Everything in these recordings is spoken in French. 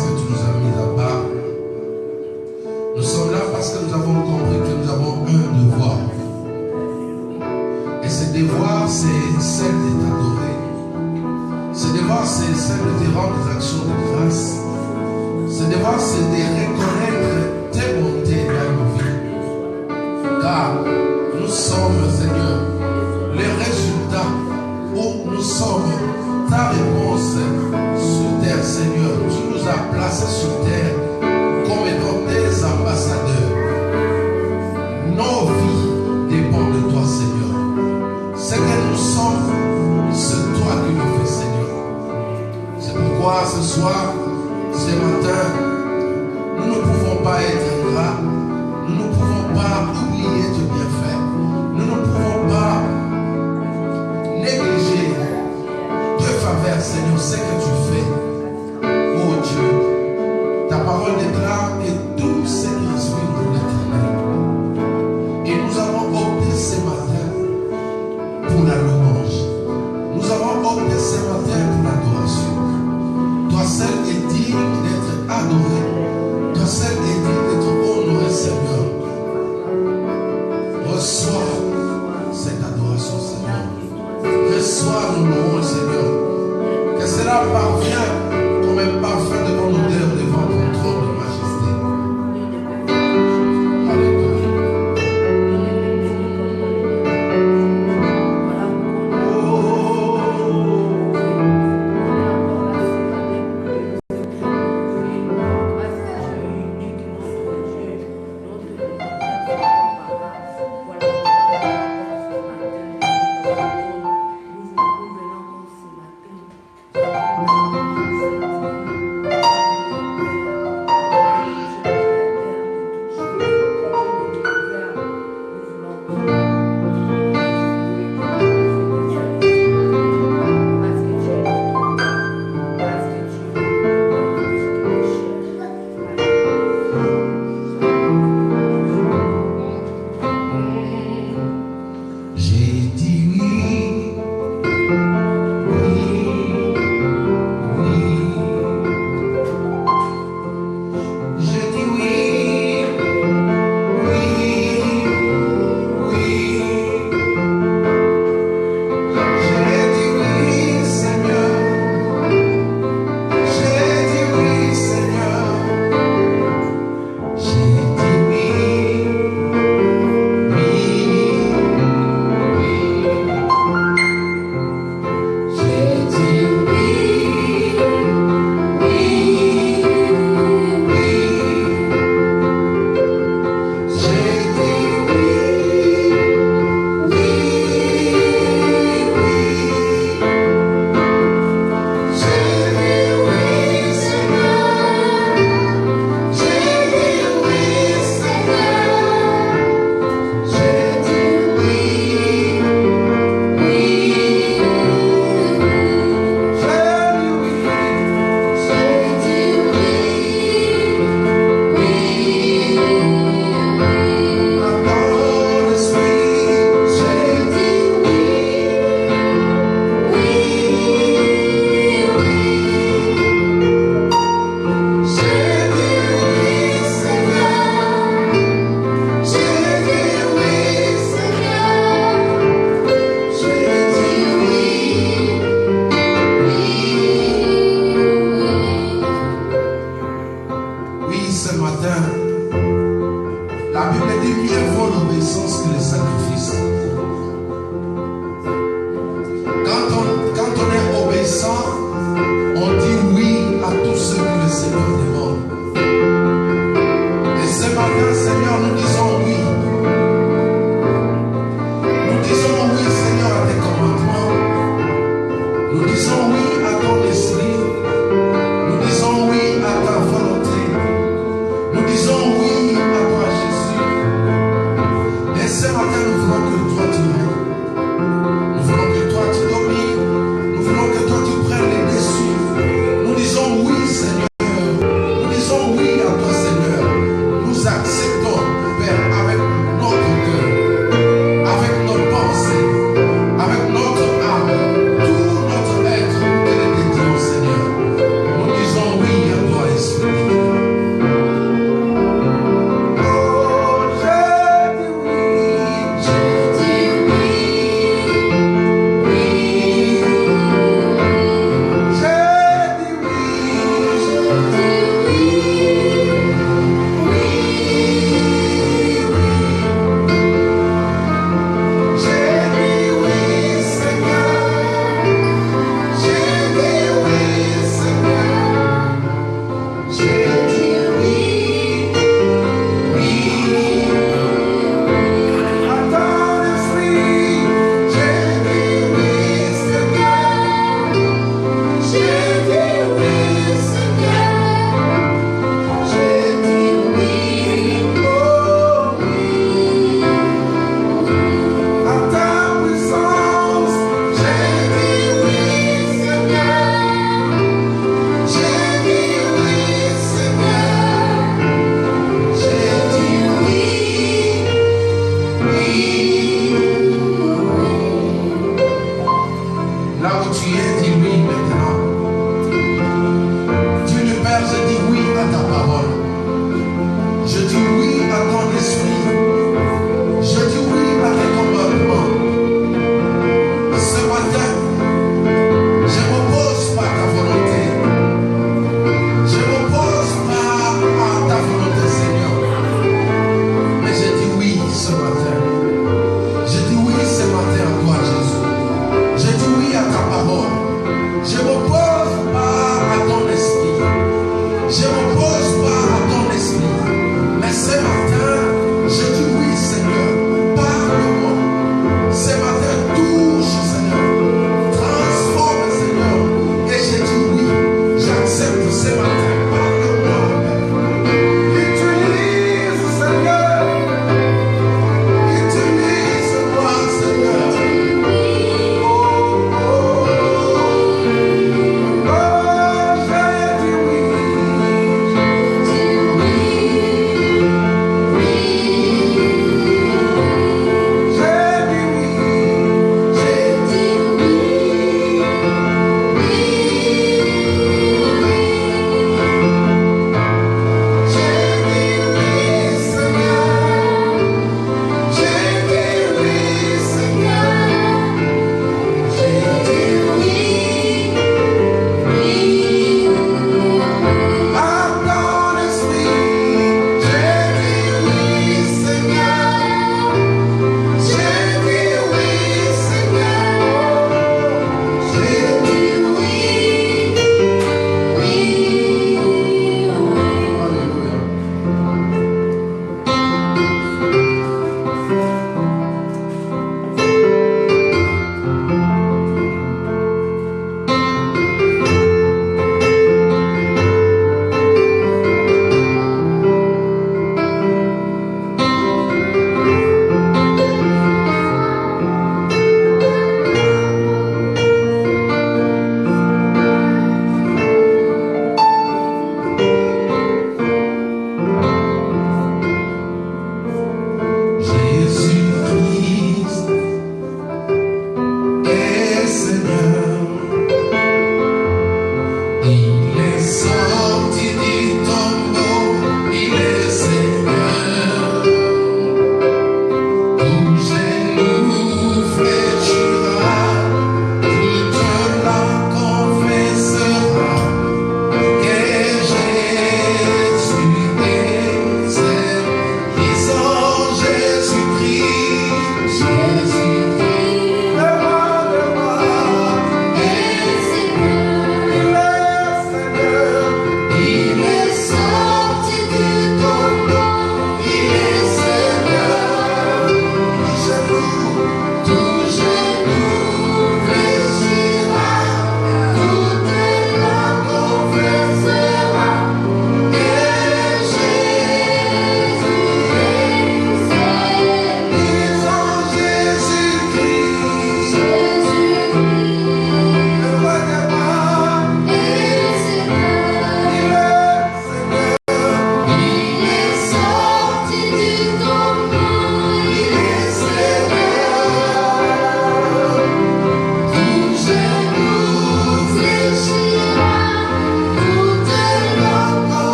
parce que tu nous as mis à part. Nous sommes là parce que nous avons compris que nous avons un devoir. Et ce devoir, c'est celle de t'adorer. Ce devoir, c'est celle de te rendre des actions de grâce. Ce devoir, c'est de reconnaître tes bontés dans nos vies. Car nous sommes, Seigneur, les résultats où nous sommes, ta réponse sur terre, Seigneur. Tu nous as placés sur terre comme étant des ambassadeurs. Nos vies dépendent de toi, Seigneur. Ce que nous sommes, c'est toi qui le fais, Seigneur. C'est pourquoi ce soir, ce matin, nous ne pouvons pas être ingrats. Nous ne pouvons pas oublier tes bienfaits. Nous ne pouvons pas négliger tes faveurs, Seigneur, ce que tu fais. Oh Dieu, ta parole déclare que tout se transmet pour l'éternel. Et nous avons opté ce matin pour la louange. Nous avons opté ce matin pour l'adoration. Toi seul est digne d'être adoré. Toi seul est digne d'être honoré, Seigneur. Reçois cette adoration, Seigneur. Reçois nos louanges, Seigneur. Que cela parvienne comme un parfum de bonne odeur devant ton trône de majesté. Ce matin, nous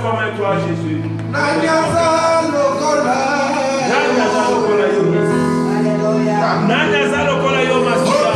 comme toi, Jésus. Nanyaza lokola. Nanyaza lokola yo. Nanyaza lokola yo Masiya.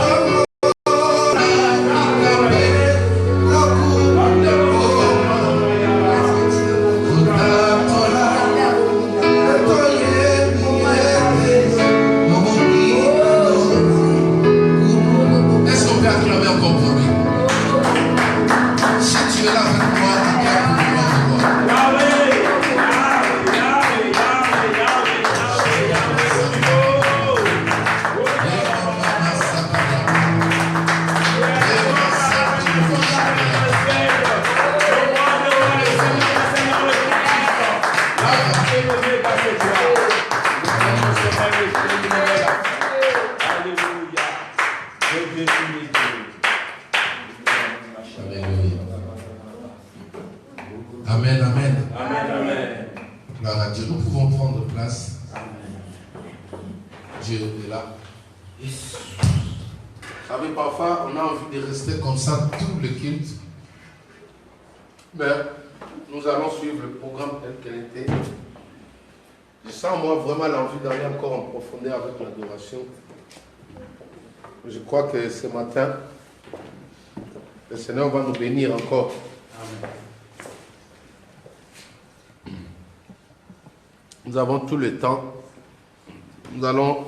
Amen, amen. Amen, amen. Gloire à Dieu. Nous pouvons prendre place. Dieu est là. Vous savez, parfois, on a envie de rester comme ça tout le culte. Mais nous allons suivre le programme tel qu'il était. Je sens, moi, vraiment l'envie d'aller encore en profondeur avec l'adoration. Je crois que ce matin, le Seigneur va nous bénir encore. Amen. Nous avons tout le temps. Nous allons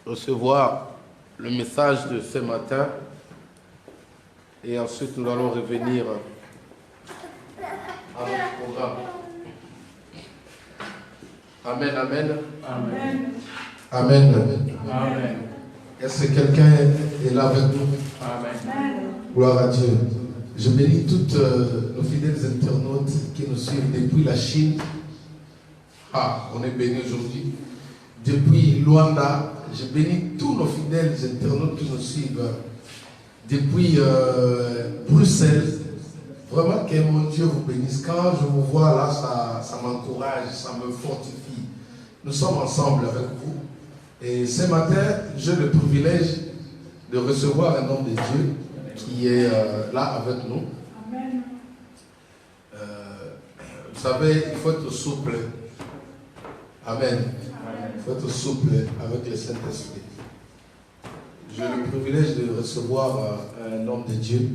recevoir le message de ce matin et ensuite nous allons revenir à notre programme. Amen, amen. Amen. Amen. Amen. Est-ce que quelqu'un est là avec nous? Amen. Gloire à Dieu. Je bénis toutes nos fidèles internautes qui nous suivent depuis la Chine. Ah, on est bénis aujourd'hui. Depuis Luanda, je bénis tous nos fidèles internautes qui nous suivent. Depuis Bruxelles, vraiment que mon Dieu vous bénisse. Quand je vous vois là, ça m'encourage, ça me fortifie. Nous sommes ensemble avec vous. Et ce matin, j'ai le privilège de recevoir un homme de Dieu qui est là avec nous. Amen. Vous savez, il faut être souple. Amen. Il faut être souple avec le Saint-Esprit. J'ai le privilège de recevoir un homme de Dieu,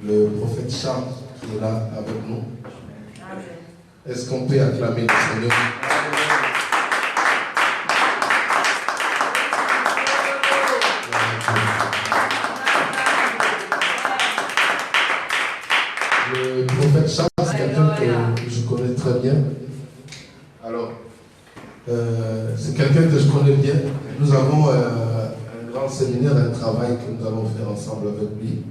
le prophète Charles, qui est là avec nous. Est-ce qu'on peut acclamer le Seigneur? Le prophète Charles, c'est quelqu'un que je connais très bien. Alors, c'est quelqu'un que je connais bien. Nous avons un grand séminaire, un travail que nous allons faire ensemble avec lui.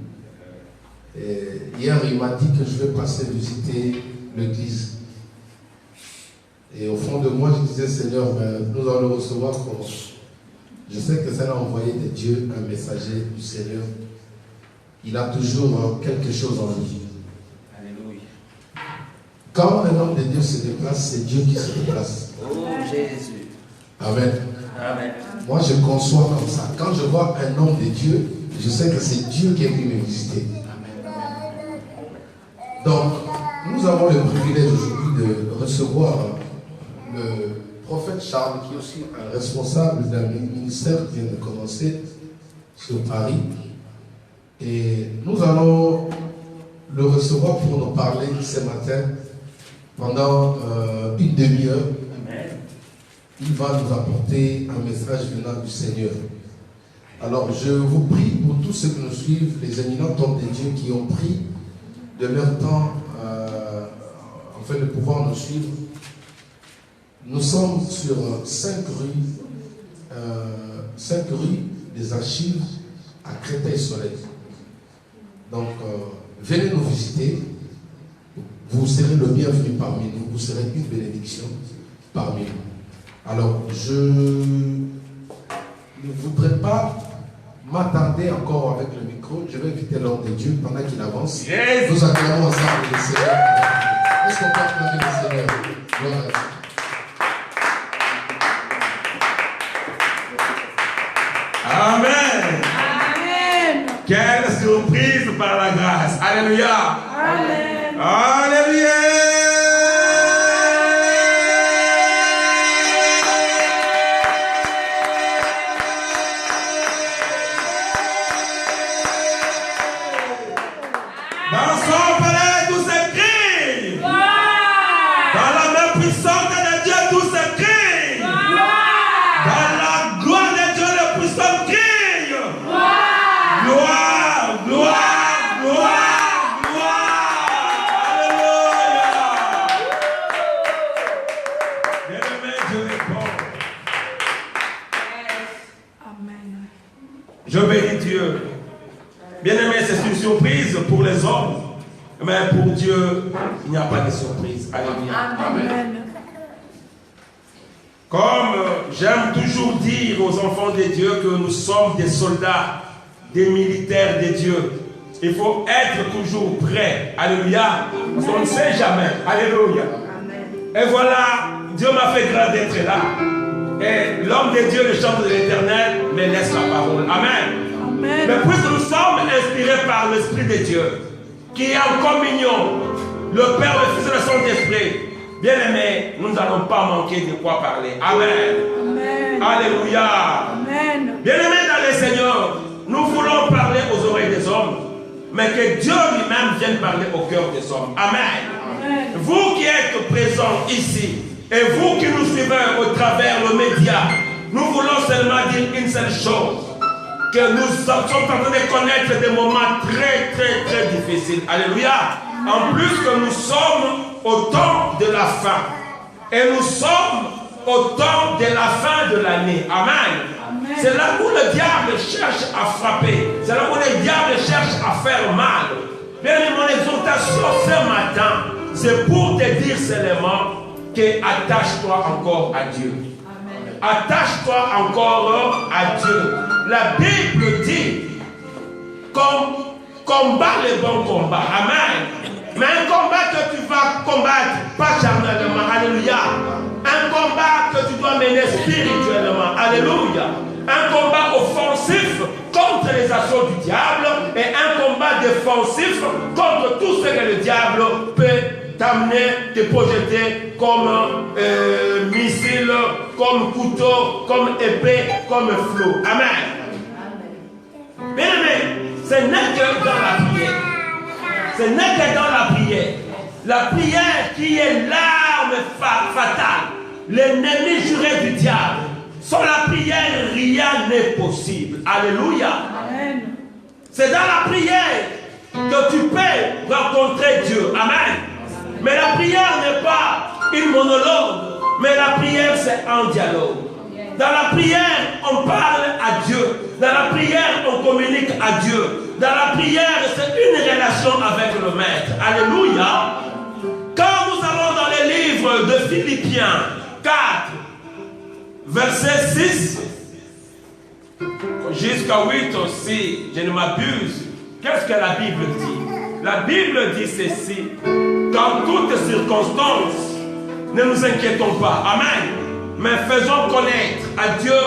Et hier, il m'a dit que je vais passer visiter l'église. Et au fond de moi, je disais, Seigneur, nous allons le recevoir comment? Je sais que ça a envoyé de Dieu un messager du Seigneur. Il a toujours quelque chose en lui. Alléluia. Quand un homme de Dieu se déplace, c'est Dieu qui se déplace. Oh Jésus. Amen. Amen. Moi, je conçois comme ça. Quand je vois un homme de Dieu, je sais que c'est Dieu qui est venu me visiter. Donc, nous avons le privilège aujourd'hui de recevoir le prophète Charles, qui est aussi un responsable d'un ministère qui vient de commencer sur Paris. Et nous allons le recevoir pour nous parler ce matin pendant une demi-heure. Il va nous apporter un message venant du Seigneur. Alors, je vous prie pour tous ceux qui nous suivent, les éminents hommes de Dieu qui ont pris de leur temps afin de pouvoir nous suivre. Nous sommes sur 5 rues des Archives à Créteil-Soleil. Donc, venez nous visiter. Vous serez le bienvenu parmi nous. Vous serez une bénédiction parmi nous. Alors, je ne voudrais pas m'attarder encore avec le micro. Je vais inviter l'homme de Dieu pendant qu'il avance. Yes. Nous acclamons ensemble le Seigneur. Est-ce qu'on peut acclamer le Seigneur? Gloire à Dieu. Amen. Amen. Quelle surprise par la grâce. Alléluia. Amen. Alléluia. Dans son palais, tout s'écrit. Dans la main puissante de Dieu, tout s'écrit. Dans la gloire de Dieu, le puissant crie. Gloire, gloire, gloire, gloire. Alléluia. Bien-aimé, Dieu est bon. Amen. Je bénis Dieu. Bien-aimé, c'est une surprise pour les hommes. Mais pour Dieu, il n'y a pas de surprise. Alléluia. Amen. Comme j'aime toujours dire aux enfants de Dieu que nous sommes des soldats, des militaires de Dieu. Il faut être toujours prêt. Alléluia. Parce qu'on ne sait jamais. Alléluia. Et voilà, Dieu m'a fait grâce d'être là. Et l'homme de Dieu, le chantre de l'Éternel, me laisse la parole. Amen. Amen. Mais puisque nous sommes inspirés par l'Esprit de Dieu, qui est en communion, le Père, le Fils et le Saint-Esprit, bien-aimés, nous n'allons pas manquer de quoi parler. Amen. Amen. Alléluia. Amen. Bien-aimés dans le Seigneur, nous voulons parler aux oreilles des hommes, mais que Dieu lui-même vienne parler au cœur des hommes. Amen. Amen. Vous qui êtes présents ici, et vous qui nous suivez au travers le média, nous voulons seulement dire une seule chose. Que nous sommes en train de connaître des moments très, très, très difficiles. Alléluia. En plus que nous sommes au temps de la fin. Et nous sommes au temps de la fin de l'année. Amen. C'est là où le diable cherche à frapper. C'est là où le diable cherche à faire mal. Bien, mon exhortation ce matin, c'est pour te dire seulement que attache-toi encore à Dieu. Attache-toi encore à Dieu. La Bible dit combat le bon combat. Amen. Mais un combat que tu vas combattre, pas charnellement. Alléluia. Un combat que tu dois mener spirituellement. Alléluia. Un combat offensif contre les assauts du diable et un combat défensif contre tout ce que le diable peut t'amener, te projeter comme missile, comme couteau, comme épée, comme flot. Amen. Bien aimé, ce n'est que dans la prière. Ce n'est que dans la prière. La prière qui est l'arme fatale. L'ennemi juré du diable. Sans la prière, rien n'est possible. Alléluia. Amen. C'est dans la prière que tu peux rencontrer Dieu. Amen. Mais la prière n'est pas une monologue, mais la prière c'est un dialogue. Dans la prière, on parle à Dieu. Dans la prière, on communique à Dieu. Dans la prière, c'est une relation avec le Maître. Alléluia. Quand nous allons dans les livres de Philippiens 4, verset 6, jusqu'à 8 aussi, je ne m'abuse, qu'est-ce que la Bible dit? La Bible dit ceci: dans toutes circonstances, ne nous inquiétons pas. Amen. Mais faisons connaître à Dieu.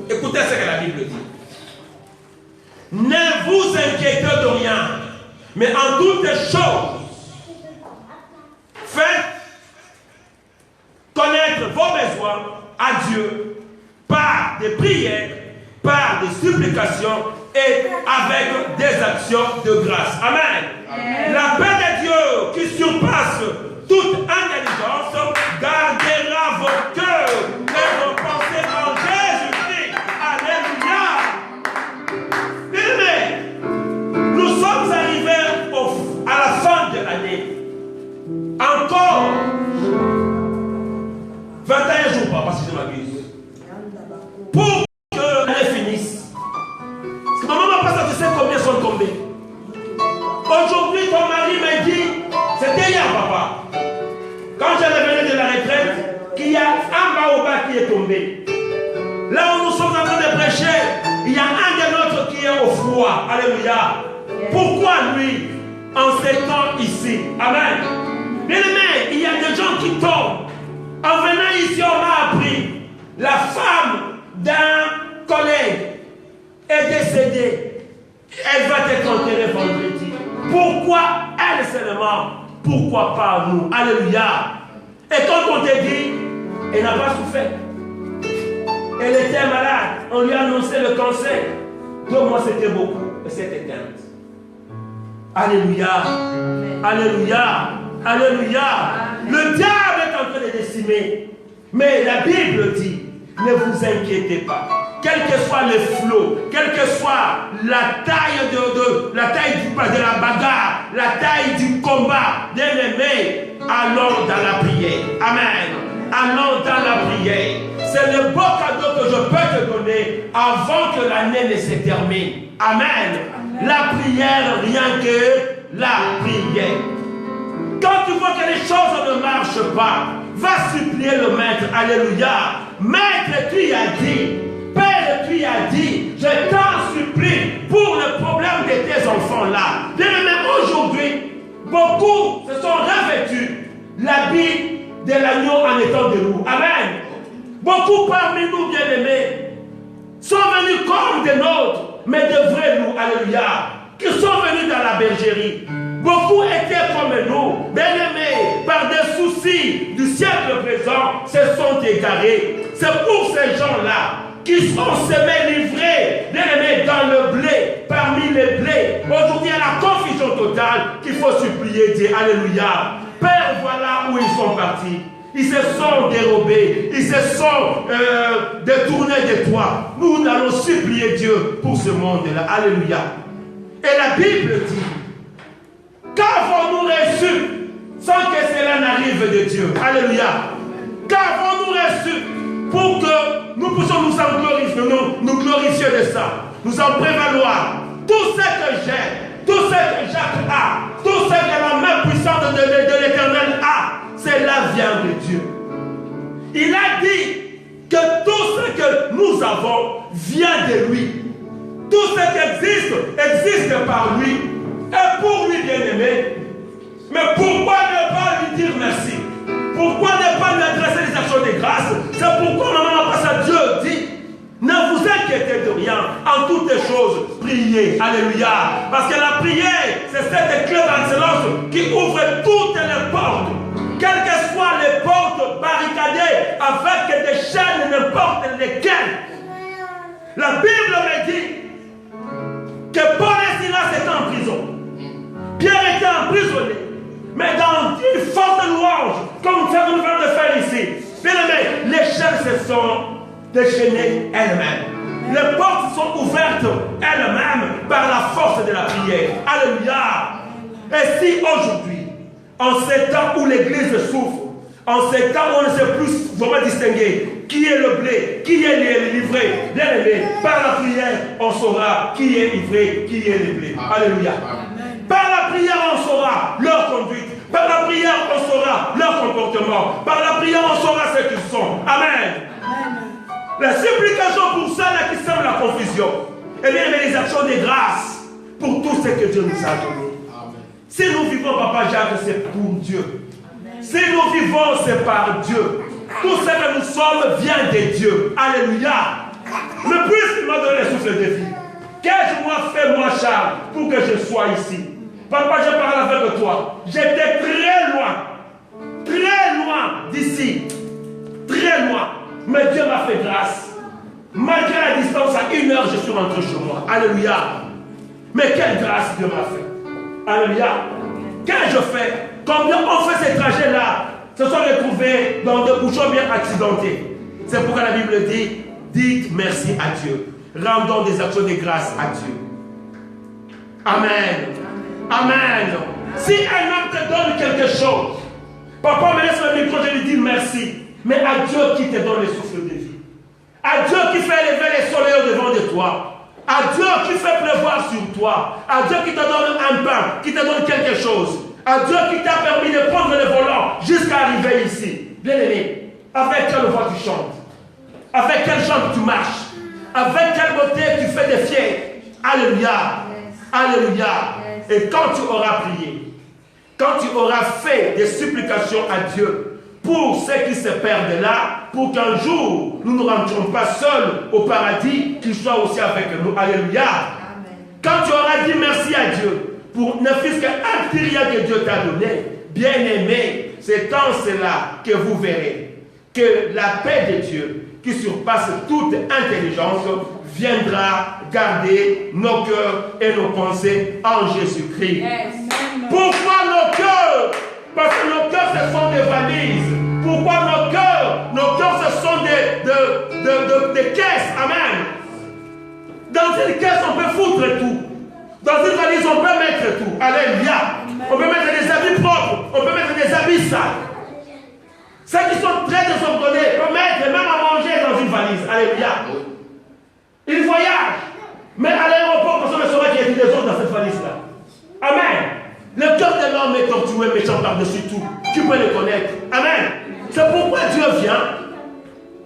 Écoutez ce que la Bible dit. Ne vous inquiétez de rien, mais en toutes choses, faites connaître vos besoins à Dieu par des prières, par des supplications et avec des actions de grâce. Amen. Amen. La paix de Dieu qui surpasse toute intelligence gardera vos cœurs et vos pensées en Jésus-Christ. Alléluia. Bien-aimés, nous sommes arrivés à la fin de l'année. Encore 21 jours, papa, si je m'abuse. Pour que l'année finisse. Parce que ma maman passe, tu sais combien sont tombés. Aujourd'hui, ton mari m'a dit, c'était hier, papa, quand je revenais de la retraite, qu'il y a un baobab qui est tombé. Là où nous sommes en train de prêcher, il y a un des nôtres qui est au froid. Alléluia. Pourquoi lui, en ces temps ici? Amen. Bien aimé, il y a des gens qui tombent. En venant ici, on m'a appris, la femme d'un collègue est décédée. Elle va être enterrée vendredi. Pourquoi elle seulement pourquoi pas nous? Alléluia. Et quand on te dit, elle n'a pas souffert. Elle était malade. On lui a annoncé le cancer. 2 mois, c'était beaucoup. Et c'était éteinte. Alléluia. Alléluia. Alléluia. Le diable est en train de décimer. Mais la Bible dit, ne vous inquiétez pas. Quel que soit le flot, quelle que soit la taille de la bagarre, la taille du combat, bien aimé, allons dans la prière. Amen. Allons dans la prière. C'est le beau cadeau que je peux te donner avant que l'année ne se termine. Amen. La prière, rien que la prière. Quand tu vois que les choses ne marchent pas, va supplier le maître. Alléluia. Maître, tu as dit. Père, tu as dit. Je t'en supplie pour le problème de tes enfants-là. Bien aimé, aujourd'hui, beaucoup se sont revêtus l'habit de l'agneau en étant de loup. Amen. Beaucoup parmi nous, bien-aimés, sont venus comme des nôtres, mais de vrais loups. Alléluia. Qui sont venus dans la bergerie. Beaucoup étaient comme nous, bien-aimés, par des soucis du siècle présent, se sont égarés. C'est pour ces gens-là qui sont semés, livrés, bien-aimés, dans le blé, parmi les blés. Aujourd'hui, il y a la confusion totale qu'il faut supplier Dieu. Alléluia. Père, voilà où ils sont partis. Ils se sont dérobés, ils se sont détournés de toi. Nous allons supplier Dieu pour ce monde-là. Alléluia. Et la Bible dit, qu'avons-nous reçu sans que cela n'arrive de Dieu? Alléluia. Qu'avons-nous reçu pour que nous puissions nous glorifier de ça, nous en prévaloir? Tout ce que j'ai, tout ce que Jacques a, tout ce que la main puissante de l'Éternel a, cela vient de Dieu. Il a dit que tout ce que nous avons vient de lui. Tout ce qui existe par lui et pour lui, bien-aimé. Mais pourquoi ne pas lui dire merci? Pourquoi ne pas lui adresser les actions de grâce? C'est pourquoi maman passe Dieu dit, ne vous inquiétez de rien, en toutes choses, priez. Alléluia. Parce que la prière, c'est cette clé d'excellence qui ouvre toutes les portes. Quelles que soient les portes barricadées avec des chaînes, n'importe lesquelles. La Bible me dit que Paul et Silas étaient en prison. Pierre était emprisonné. Mais dans une forte louange, comme nous venons de faire ici, bien aimé, les chaînes se sont déchaînées elles-mêmes. Les portes sont ouvertes elles-mêmes par la force de la prière. Alléluia. Et si aujourd'hui, en ces temps où l'église souffre, en ces temps où on ne sait plus vraiment distinguer qui est le blé, qui est livré, bien aimé, par la prière, on saura qui est livré, qui est le blé. Alléluia. Par la prière, on saura leur conduite. Par la prière, on saura leur comportement. Par la prière, on saura ce qu'ils sont. Amen. La supplication pour ceux qui sèment la confusion. Eh bien, les actions de grâce pour tout ce que Dieu nous a donné. Si nous vivons, Papa Jacques, c'est pour Dieu. Si nous vivons, c'est par Dieu. Tout ce que nous sommes vient de Dieu. Alléluia. Le plus qu'il m'a donné le souffle de vie. Qu'ai-je moi fait, moi, Charles, pour que je sois ici? Papa, je parle avec toi. J'étais très loin d'ici. Très loin. Mais Dieu m'a fait grâce. Malgré la distance, à 1 heure, je suis rentré chez moi. Alléluia. Mais quelle grâce Dieu m'a fait. Alléluia. Qu'ai-je fait? Combien on fait ces trajets-là se sont retrouvés dans des bouchons bien accidentés. C'est pourquoi la Bible dit, dites merci à Dieu. Rendons des actions de grâce à Dieu. Amen. Amen. Si un homme te donne quelque chose, papa me laisse le micro, je lui dis merci. Mais à Dieu qui te donne le souffle de vie. À Dieu qui fait lever les soleils au-devant de toi. À Dieu qui fait pleuvoir sur toi. À Dieu qui te donne un pain, qui te donne quelque chose. À Dieu qui t'a permis de prendre le volant jusqu'à arriver ici. Bien aimé, avec quelle voix tu chantes? Avec quelle jambe tu marches? Avec quelle beauté tu fais des fiers? Alléluia. Alléluia. Et quand tu auras prié, quand tu auras fait des supplications à Dieu pour ceux qui se perdent là, pour qu'un jour nous ne rentrons pas seuls au paradis, qu'il soit aussi avec nous. Alléluia. Amen. Quand tu auras dit merci à Dieu pour ne fût-ce qu'un petit rien que Dieu t'a donné, Bien-aimés, c'est en cela que vous verrez que la paix de Dieu, qui surpasse toute intelligence, viendra garder nos cœurs et nos pensées en Jésus-Christ. Pourquoi nos cœurs? Parce que nos cœurs, ce sont des valises. Pourquoi nos cœurs? Nos cœurs, ce sont des caisses. Amen. Dans une caisse, on peut foutre tout. Dans une valise, on peut mettre tout. Alléluia. On peut mettre des habits propres. On peut mettre des habits sales. Ceux qui sont très désordonnés peuvent mettre même à manger dans une valise. Alléluia. Ils voyagent. Mais à l'aéroport, personne ne saura qu'il y a des autres dans cette valise-là. Amen. Le cœur de l'homme est tortueux, méchant par-dessus tout. Tu peux le connaître. Amen. C'est pourquoi Dieu vient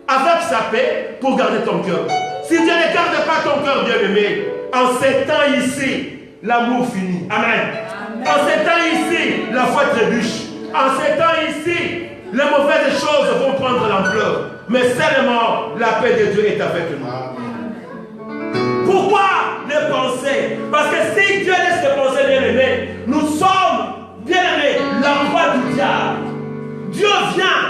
avec sa paix pour garder ton cœur. Si Dieu ne garde pas ton cœur, bien-aimé, en ces temps ici, l'amour finit. Amen. En ces temps ici, la foi trébuche. En ces temps ici, les mauvaises choses vont prendre l'ampleur. Mais seulement la paix de Dieu est avec nous. Pourquoi les pensées? Parce que si Dieu laisse les pensées bien-aimées, nous sommes bien-aimés, la voix du diable. Dieu vient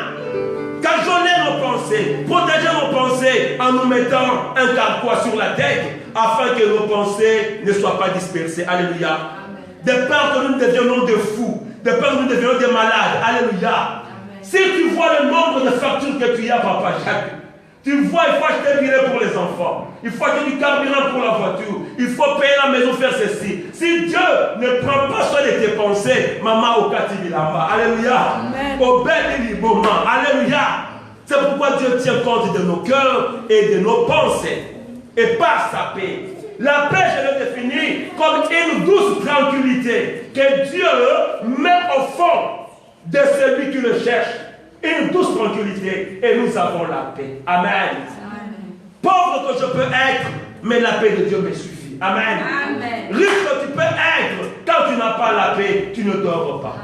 cajoler nos pensées, protéger nos pensées en nous mettant un carquois sur la tête afin que nos pensées ne soient pas dispersées. Alléluia. De peur que nous devions des fous, de peur que nous devions des malades. Alléluia. Si tu vois le nombre de factures que tu as, Papa Jacques, tu vois, il faut acheter un billet pour les enfants. Il faut acheter du carburant pour la voiture. Il faut payer la maison, faire ceci. Si Dieu ne prend pas soin de tes pensées, maman au Katibilamba. Alléluia. Au bel moment. Alléluia. C'est pourquoi Dieu tient compte de nos cœurs et de nos pensées. Et par sa paix. La paix, je l'ai définie comme une douce tranquillité que Dieu met au fond de celui qui le cherche. Une douce tranquillité et nous avons la paix. Amen. Amen. Pauvre que je peux être, mais la paix de Dieu me suffit. Amen. Amen. Riche que tu peux être, quand tu n'as pas la paix, tu ne dors pas.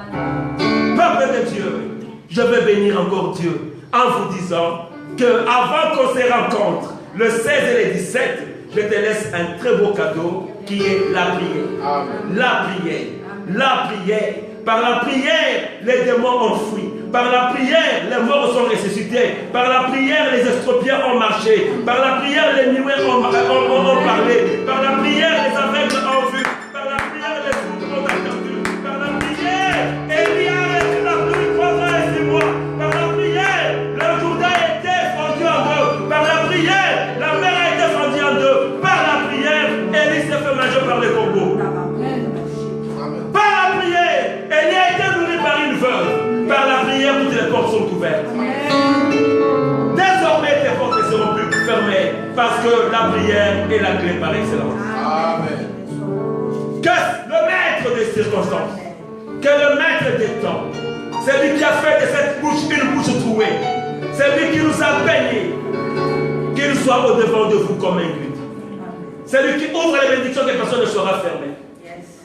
Peuple de Dieu, je vais bénir encore Dieu en vous disant que avant qu'on se rencontre, le 16 et le 17, je te laisse un très beau cadeau qui est la prière. Amen. La prière. La prière. Par la prière, les démons ont fui. Par la prière, les morts sont ressuscités. Par la prière, les estropiés ont marché. Par la prière, les muets ont parlé. Par la prière, les aveugles ont vu. Par la prière, les sourds ont entendu. Par la prière, Élie a reçu la pluie 3 ans et 6 mois. Par la prière, le Jourdain a été fendu en deux. Par la prière, la mer a été fendue en deux. Par la prière, Élie s'est fait manger par les corbeaux. Par la prière, Élie a été nourri par une veuve. Par la prière, toutes les portes sont ouvertes. Désormais, tes portes ne seront plus fermées parce que la prière est la clé par excellence. Amen. Que le maître des circonstances, que le maître des temps, c'est lui qui a fait de cette bouche une bouche trouée, c'est lui qui nous a bénis, qu'il soit au devant de vous comme un guide. C'est lui qui ouvre les bénédictions que personne ne sera fermé.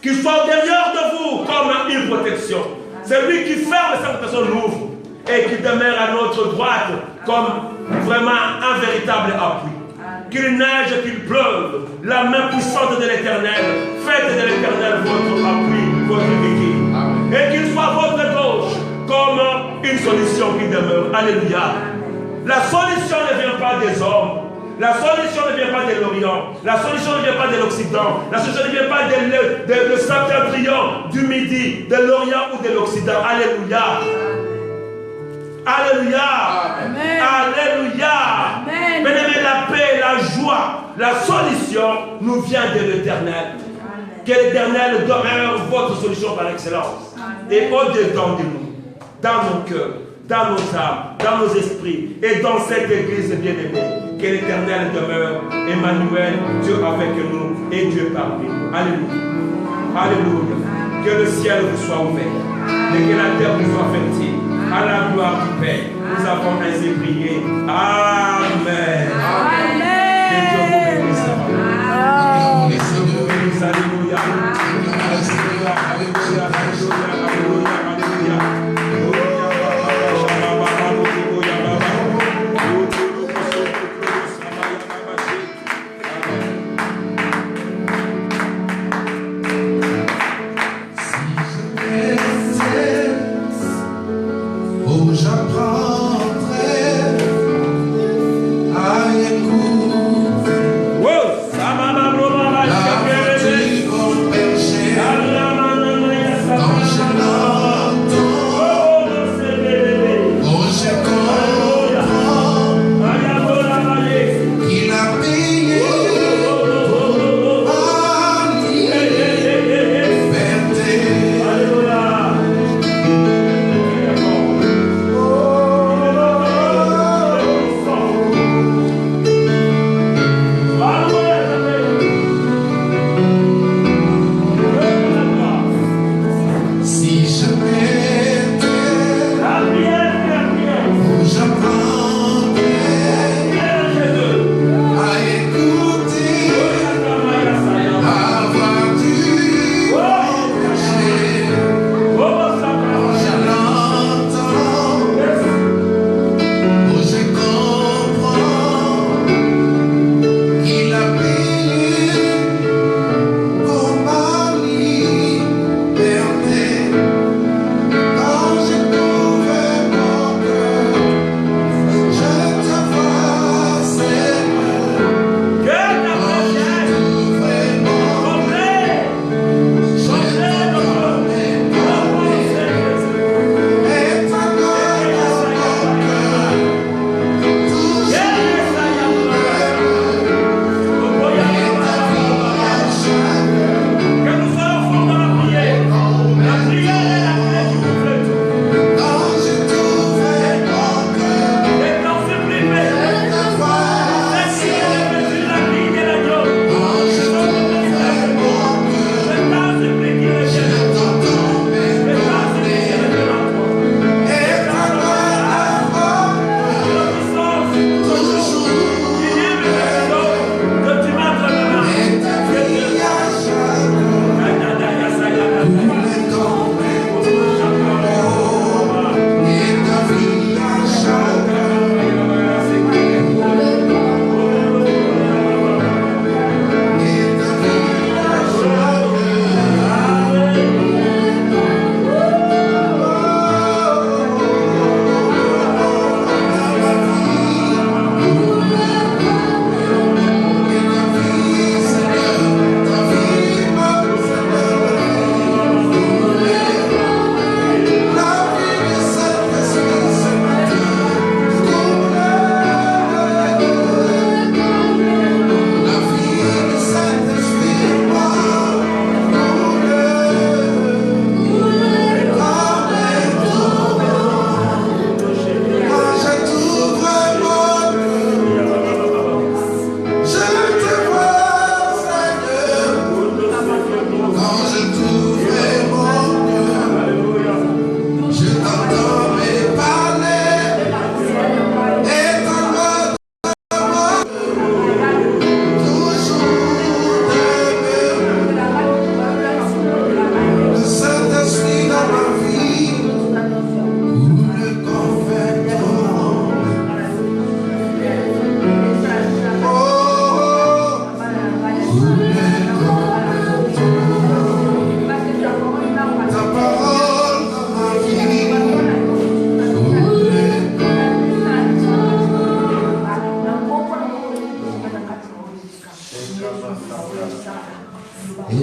Qu'il soit au derrière de vous comme une protection. C'est lui qui ferme cette personne l'ouvre et qui demeure à notre droite comme vraiment un véritable appui. Qu'il neige, qu'il pleuve, la main puissante de l'Éternel, faites de l'Éternel votre appui, votre béquille. Et qu'il soit votre gauche comme une solution qui demeure. Alléluia. La solution ne vient pas des hommes. La solution ne vient pas de l'Orient. La solution ne vient pas de l'Occident. La solution ne vient pas de Septentrion, du Midi, de l'Orient ou de l'Occident. Alléluia. Alléluia. Amen. Alléluia. Amen. Bien-aimés, la paix, la joie, la solution nous vient de l'Éternel. Que l'Éternel demeure votre solution par excellence. Amen. Et au-dedans de nous, dans nos cœurs, dans nos âmes, dans nos esprits et dans cette église bien-aimée. Que l'Éternel demeure, Emmanuel, Dieu avec nous et Dieu parmi nous. Alléluia. Alléluia. Que le ciel vous soit ouvert et que la terre vous soit fertile. À la gloire du Père. Nous avons ainsi prié. Amen. Amen. Que Dieu vous bénisse. Alléluia. Alléluia. Alléluia. Alléluia.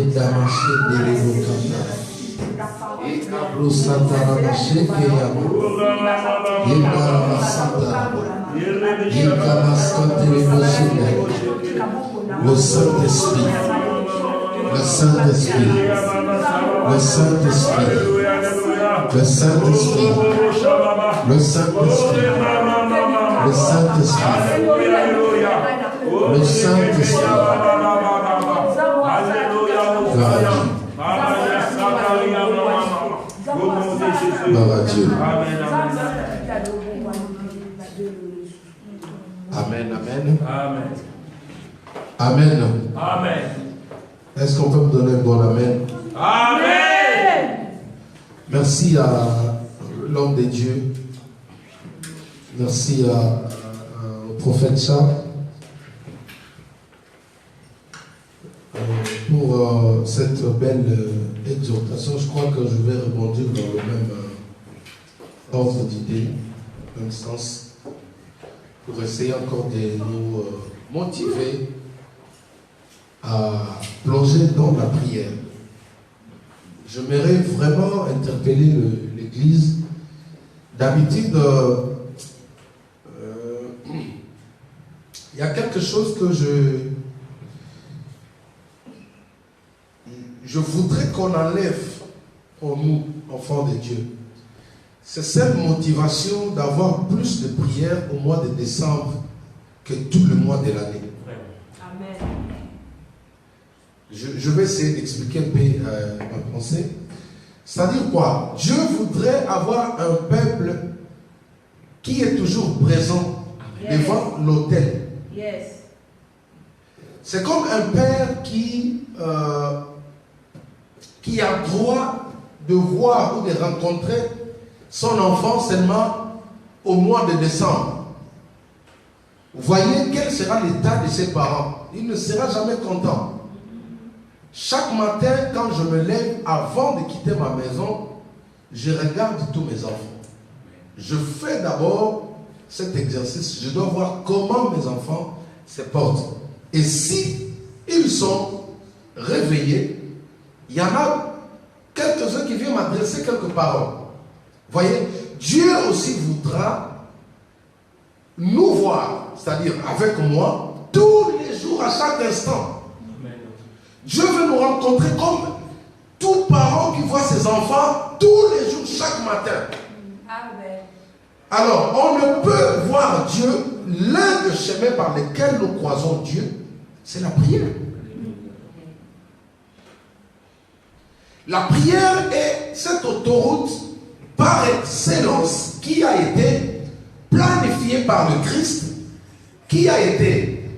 Le Saint-Esprit, le Saint-Esprit, le Saint-Esprit, le Saint-Esprit, le Saint-Esprit, le Saint-Esprit, le Saint-Esprit. Gloire à Dieu. Amen, amen. Amen. Amen. Amen. Est-ce qu'on peut me donner un bon amen? Amen. Merci à l'homme de Dieu. Merci au prophète Charles pour cette belle exhortation. Je crois que je vais rebondir dans le même ordre d'idée, même sens, pour essayer encore de nous motiver à plonger dans la prière. J'aimerais vraiment interpeller l'Église. D'habitude, il y a quelque chose que je voudrais qu'on enlève pour nous, enfants de Dieu. C'est cette motivation d'avoir plus de prières au mois de décembre que tout le mois de l'année. Amen. Je vais essayer d'expliquer un peu ma pensée. C'est-à-dire quoi? Dieu voudrait avoir un peuple qui est toujours présent devant l'autel. Yes. C'est comme un père qui a droit de voir ou de rencontrer son enfant seulement au mois de décembre. Vous voyez quel sera l'état de ses parents. Il ne sera jamais content. Chaque matin, quand je me lève, avant de quitter ma maison, je regarde tous mes enfants. Je fais d'abord cet exercice. Je dois voir comment mes enfants se portent. Et si ils sont réveillés, il y en a quelques-uns qui viennent m'adresser quelques paroles. Voyez, Dieu aussi voudra nous voir, c'est-à-dire avec moi, tous les jours, à chaque instant. Dieu veut nous rencontrer comme tout parent qui voit ses enfants tous les jours, chaque matin. Amen. Alors, on ne peut voir Dieu, l'un des chemins par lesquels nous croisons Dieu, c'est la prière. La prière est cette autoroute par excellence qui a été planifiée par le Christ, qui a été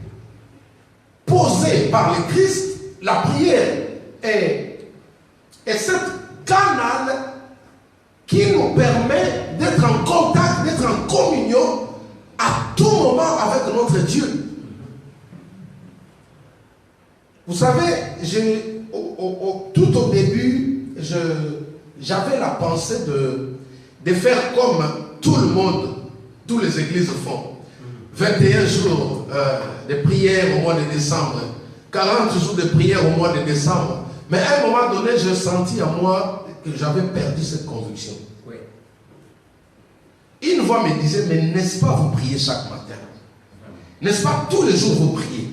posée par le Christ. La prière est cette canal qui nous permet d'être en contact, d'être en communion à tout moment avec notre Dieu. Vous savez, tout au début, j'avais la pensée de faire comme tout le monde, toutes les églises font. 21 jours de prière au mois de décembre, 40 jours de prière au mois de décembre. Mais à un moment donné, j'ai senti en moi que j'avais perdu cette conviction. Oui. Une voix me disait, mais n'est-ce pas vous priez chaque matin? N'est-ce pas tous les jours vous priez?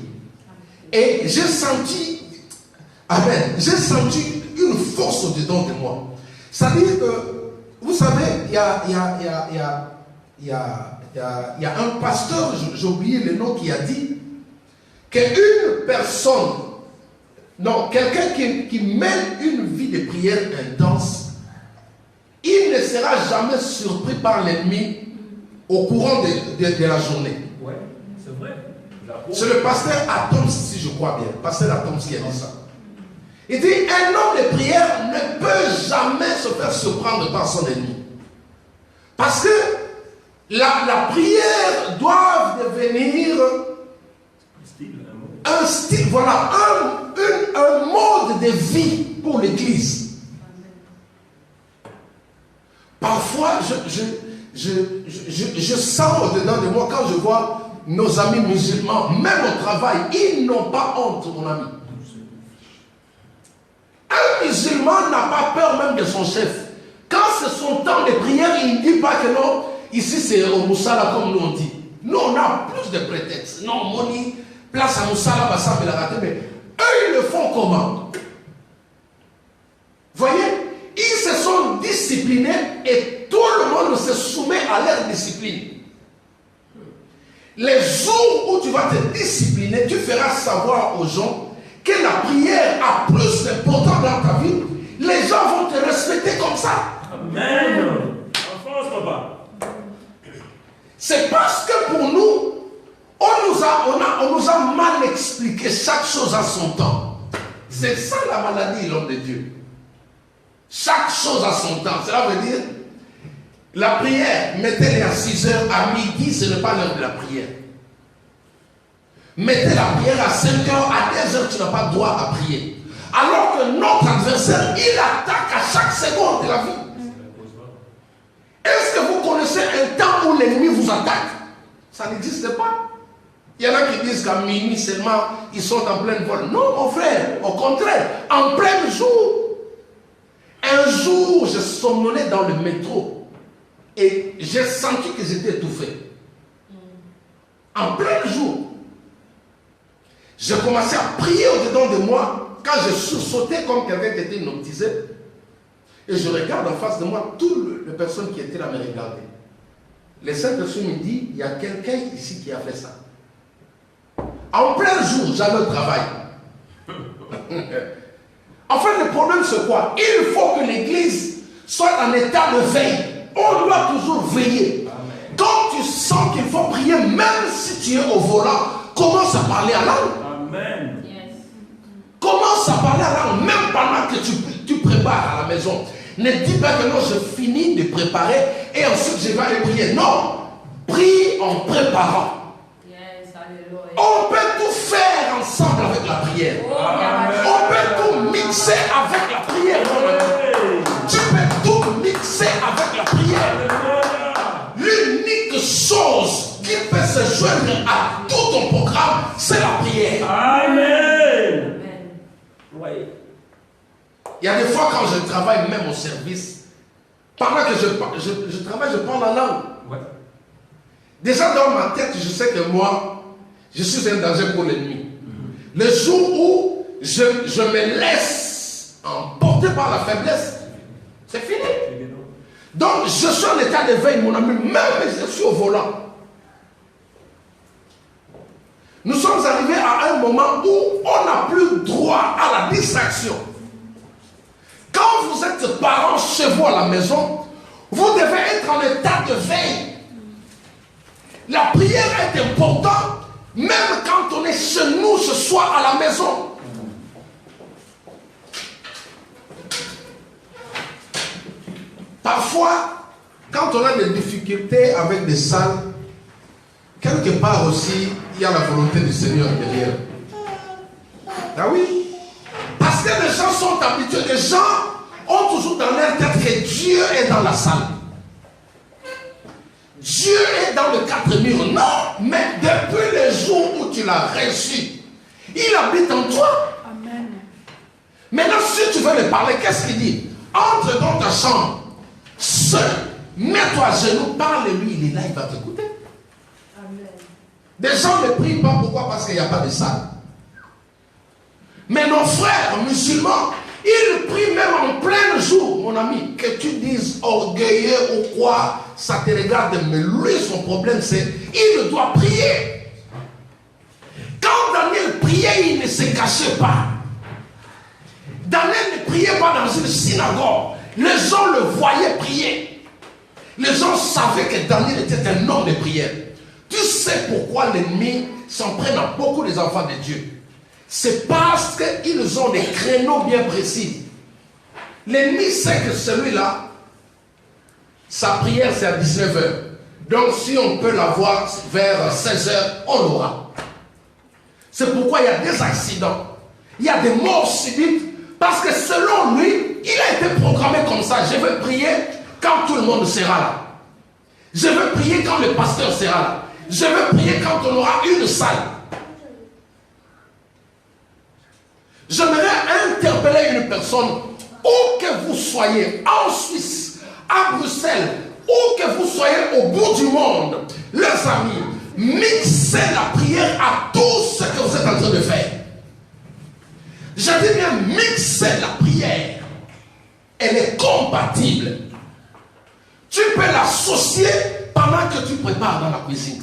Et j'ai senti, amen, j'ai senti une force au-dedans de moi. C'est-à-dire que, vous savez, il y a un pasteur, j'ai oublié le nom, qui a dit qu'une personne, non, quelqu'un qui mène une vie de prière intense, il ne sera jamais surpris par l'ennemi au courant de la journée. Oui, c'est vrai. C'est le pasteur Atoms, si je crois bien, pasteur Atoms qui a dit ça. Il dit, un homme de prière ne peut jamais se faire surprendre par son ennemi. Parce que la prière doit devenir un style, voilà, un mode de vie pour l'Église. Parfois, je sens au-dedans de moi, quand je vois nos amis musulmans, même au travail, ils n'ont pas honte, mon ami. musulman n'a pas peur même de son chef. Quand c'est son temps de prière, il ne dit pas que non, ici c'est au Moussala comme nous on dit. Nous on a plus de prétextes. Non, Moni, place à Moussala, Bassa, Belaraté, mais eux ils le font comment? Voyez, ils se sont disciplinés et tout le monde se soumet à leur discipline. Les jours où tu vas te discipliner, tu feras savoir aux gens que la prière a plus d'importance dans ta vie. Les gens vont te respecter comme ça. Amen. En France, papa. C'est parce que pour nous, on nous a mal expliqué chaque chose à son temps. C'est ça la maladie, l'homme de Dieu. Chaque chose à son temps. Cela veut dire, la prière, mettez-les à 6 heures, à midi, ce n'est pas l'heure de la prière. Mettez la prière à 5 heures, à 10 heures, tu n'as pas droit à prier. Alors que notre adversaire, il attaque à chaque seconde de la vie. Est-ce que vous connaissez un temps où l'ennemi vous attaque? Ça n'existe pas. Il y en a qui disent qu'à minuit seulement, ils sont en pleine vol. Non, mon frère, au contraire, en plein jour. Un jour, je somnolais dans le métro et j'ai senti que j'étais étouffé. En plein jour. J'ai commencé à prier au-dedans de moi quand je sursautais comme quelqu'un qui était hypnotisé. Et je regarde en face de moi, toutes les personnes qui étaient là me regardaient. Les 5 personnes me disent, il y a quelqu'un ici qui a fait ça. En plein jour, j'avais le travail. En fait, le problème c'est quoi? Il faut que l'église soit en état de veille. On doit toujours veiller. Amen. Quand tu sens qu'il faut prier, même si tu es au volant, commence à parler à langue. Amen. Yes. Commence à parler à langue, même pendant que tu prépares à la maison. Ne dis pas que non, je finis de préparer et ensuite je vais aller prier. Non, prie en préparant. Yes, alléluia. On peut tout faire ensemble avec la prière. On peut tout mixer avec la prière. Tu peux tout mixer avec la prière. L'unique chose qui peut se joindre à tout ton programme, c'est la prière. Amen. Oui. Il y a des fois quand je travaille même au service, pendant que je travaille, je parle la langue. Ouais. Déjà dans ma tête, je sais que moi, je suis un danger pour l'ennemi. Le jour où je me laisse emporter par la faiblesse, c'est fini. Donc je suis en état de veille, mon ami, même si je suis au volant. Nous sommes arrivés à un moment où on n'a plus droit à la distraction. Quand vous êtes parents chez vous à la maison, vous devez être en état de veille. La prière est importante, même quand on est chez nous ce soir à la maison. Parfois, quand on a des difficultés avec des salles, quelque part aussi, il y a la volonté du Seigneur derrière. Ah oui? Parce que les gens sont habitués, les gens ont toujours dans leur tête que Dieu est dans la salle. Dieu est dans le 4 murs. Non, mais depuis le jour où tu l'as reçu, il habite en toi. Amen. Maintenant, si tu veux lui parler, qu'est-ce qu'il dit? Entre dans ta chambre, seul, mets-toi à genoux, parle-lui, il est là, il va t'écouter. Amen. Des gens ne prient pas, pourquoi? Parce qu'il n'y a pas de salle. Mais nos frères musulmans, ils prient même en plein jour, mon ami. Que tu dises orgueilleux ou quoi, ça te regarde, mais lui, son problème, c'est il doit prier. Quand Daniel priait, il ne se cachait pas. Daniel ne priait pas dans une synagogue. Les gens le voyaient prier. Les gens savaient que Daniel était un homme de prière. Tu sais pourquoi l'ennemi s'en prenne à beaucoup des enfants de Dieu? C'est parce qu'ils ont des créneaux bien précis. L'ennemi sait que celui-là, sa prière c'est à 19h. Donc si on peut l'avoir vers 16h, on l'aura. C'est pourquoi il y a des accidents. Il y a des morts subites. Parce que selon lui, il a été programmé comme ça. Je veux prier quand tout le monde sera là. Je veux prier quand le pasteur sera là. Je veux prier quand on aura une salle. J'aimerais interpeller une personne où que vous soyez, en Suisse, à Bruxelles, où que vous soyez au bout du monde, les amis, mixez la prière à tout ce que vous êtes en train de faire. Je dis bien mixer la prière. Elle est compatible. Tu peux l'associer pendant que tu prépares dans la cuisine.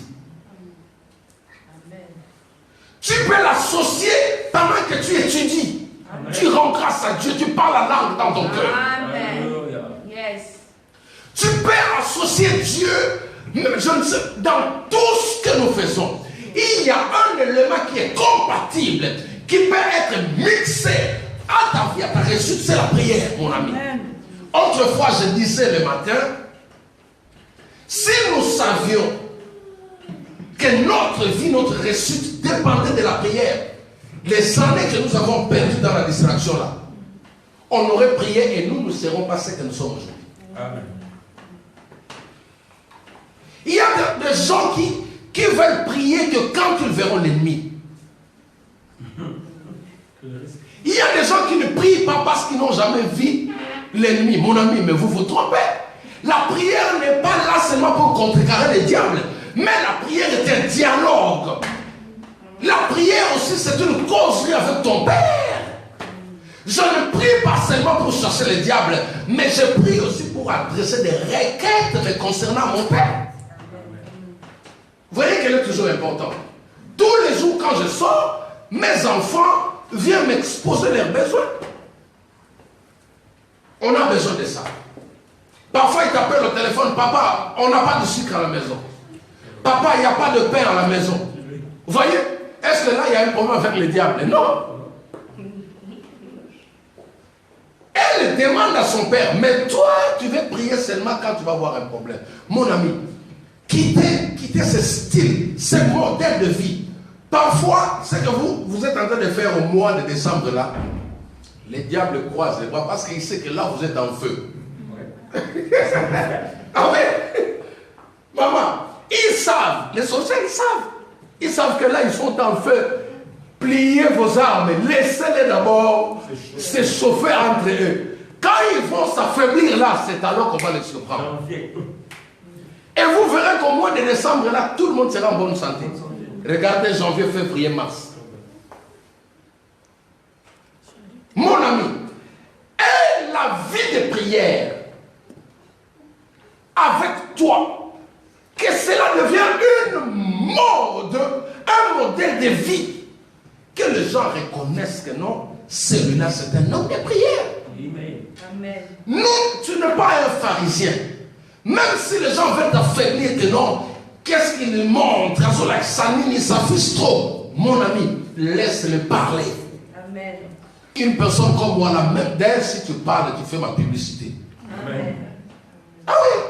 Amen. Tu peux l'associer pendant que tu étudies. Amen. Tu rends grâce à Dieu, tu parles la langue dans ton cœur. Amen. Yes. Tu peux associer Dieu, je ne sais, dans tout ce que nous faisons. Il y a un élément qui est compatible, qui peut être mixé à ta vie, à ta réussite, c'est la prière, mon ami. Amen. Autrefois, je disais le matin, si nous savions que notre vie, notre réussite dépendait de la prière, les années que nous avons perdues dans la distraction là, on aurait prié et nous ne serons pas ce que nous sommes aujourd'hui. Amen. Il y a des gens qui veulent prier que quand ils verront l'ennemi. Il y a des gens qui ne prient pas parce qu'ils n'ont jamais vu l'ennemi. Mon ami, mais vous vous trompez. La prière n'est pas là seulement pour contrecarrer les diables, mais la prière est un dialogue. La prière aussi, c'est une causerie avec ton Père. Je ne prie pas seulement pour chercher les diables, mais je prie aussi pour adresser des requêtes concernant mon Père. Vous voyez qu'elle est toujours importante. Tous les jours quand je sors, mes enfants viennent m'exposer leurs besoins. On a besoin de ça. Parfois ils t'appellent au téléphone, papa, on n'a pas de sucre à la maison. Papa, il n'y a pas de pain à la maison. Vous voyez? Est-ce que là il y a un problème avec le diable? Non. Elle demande à son père, mais toi tu veux prier seulement quand tu vas avoir un problème. Mon ami, quittez ce style, ce modèle de vie. Parfois, ce que vous êtes en train de faire au mois de décembre là, les diables croisent les bras parce qu'ils savent que là vous êtes en feu. Ouais. Ah ouais. Maman, ils savent, les sorciers ils savent. Ils savent que là ils sont en feu. Pliez vos armes, laissez-les d'abord se chauffer entre eux. Quand ils vont s'affaiblir là, c'est alors qu'on va les surprendre. Et vous verrez qu'au mois de décembre, là, tout le monde sera en bonne santé. Regardez janvier, février, mars. Mon ami, et la vie de prière avec toi, que cela devient une mode, un modèle de vie, que les gens reconnaissent que non, celui-là c'est un homme de prière. Amen. Non, tu n'es pas un pharisien. Même si les gens veulent t'affaiblir, que non, qu'est-ce qu'ils montrent? Ils s'affichent trop. Mon ami, laisse-le parler. Amen. Une personne comme moi, là, même d'elle, si tu parles, tu fais ma publicité. Amen. Ah oui.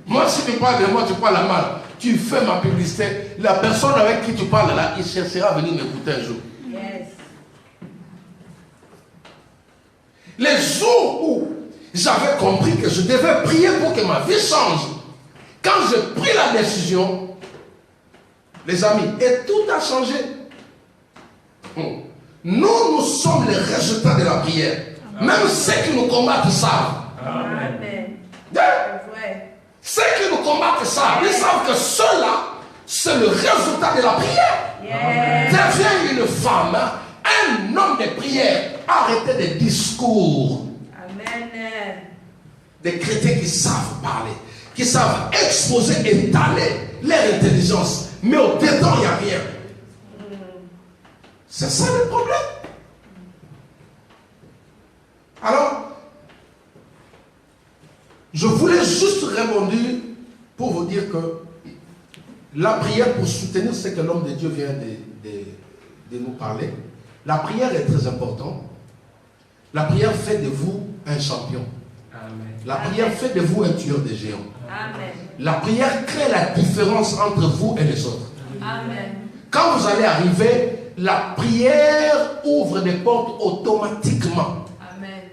Moi, si tu parles de moi, tu parles mal. Tu fais ma publicité. La personne avec qui tu parles là, il cherchera à venir m'écouter un jour. Yes. Les jours où j'avais compris que je devais prier pour que ma vie change. Quand j'ai pris la décision, les amis, et tout a changé. Nous sommes les résultats de la prière. Amen. Même ceux qui nous combattent savent. Amen. Ceux qui nous combattent savent. Ils savent que cela, c'est le résultat de la prière. Yes. Deviens une femme, un homme de prière. Arrêtez des discours. Amen. Des chrétiens qui savent parler, qui savent exposer, étaler leur intelligence. Mais au dedans, il n'y a rien. C'est ça le problème. Alors, je voulais juste rebondir pour vous dire que la prière pour soutenir ce que l'homme de Dieu vient de nous parler, la prière est très importante. La prière fait de vous un champion. Amen. La prière fait de vous un tueur de géants. Amen. La prière crée la différence entre vous et les autres. Amen. Quand vous allez arriver, la prière ouvre des portes automatiquement. Amen.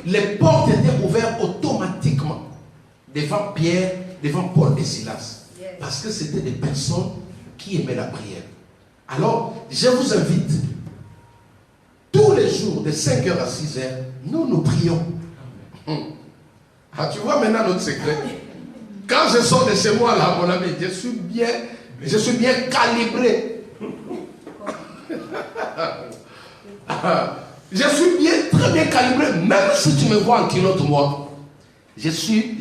Les portes étaient ouvertes automatiquement devant Pierre, devant Paul et Silas. Yes. Parce que c'était des personnes qui aimaient la prière. Alors, je vous invite tous les jours, de 5h à 6h, nous prions. Ah, tu vois maintenant notre secret. Quand je sors de chez moi, là, mon ami, je suis bien calibré. Je suis très bien calibré. Même si tu me vois en kilote, moi, je suis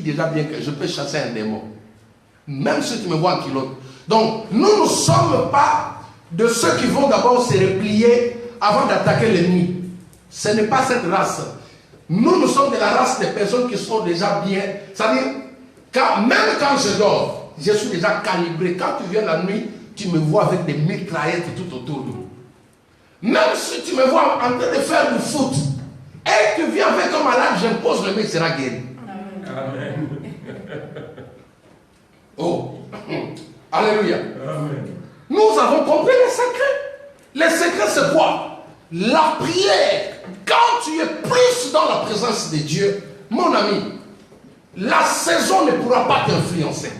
déjà bien, je peux chasser un démon. Même si tu me vois en kilote. Donc, nous ne sommes pas de ceux qui vont d'abord se replier avant d'attaquer l'ennemi. Ce n'est pas cette race. Nous sommes de la race des personnes qui sont déjà bien. C'est-à-dire, même quand je dors, je suis déjà calibré. Quand tu viens la nuit, tu me vois avec des mitraillettes tout autour de nous. Même si tu me vois en train de faire du foot, et tu viens avec un malade, j'impose le mec sera guéri. Amen. Oh. Alléluia. Amen. Nous avons compris les secrets. Les secrets, c'est quoi? La prière. Quand tu es plus dans la présence de Dieu, mon ami, la saison ne pourra pas t'influencer.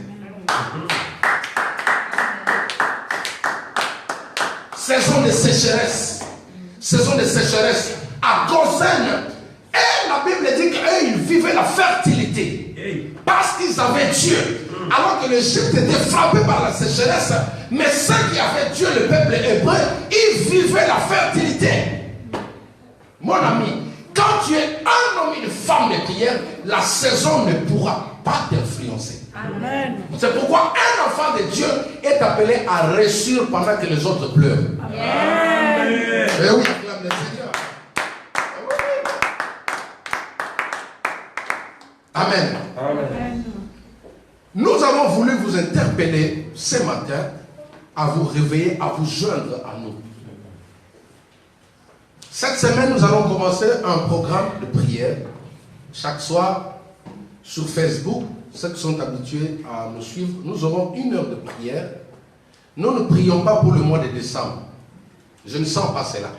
Saison de sécheresse. Saison de sécheresse. À Gozen, et la Bible dit qu'eux, ils vivaient la fertilité. Parce qu'ils avaient Dieu. Alors que l'Égypte était frappé par la sécheresse, mais ceux qui avaient Dieu, le peuple hébreu, ils vivaient la fertilité. Mon ami, quand tu es un homme et une femme de prière, la saison ne pourra pas t'influencer. Amen. C'est pourquoi un enfant de Dieu est appelé à réussir pendant que les autres pleurent. Amen. Et oui, acclame le Seigneur. Amen. Amen. Nous avons voulu vous interpeller ce matin à vous réveiller, à vous joindre à nous. Cette semaine, nous allons commencer un programme de prière. Chaque soir, sur Facebook, ceux qui sont habitués à nous suivre, nous aurons 1 heure de prière. Nous ne prions pas pour le mois de décembre. Je ne sens pas cela.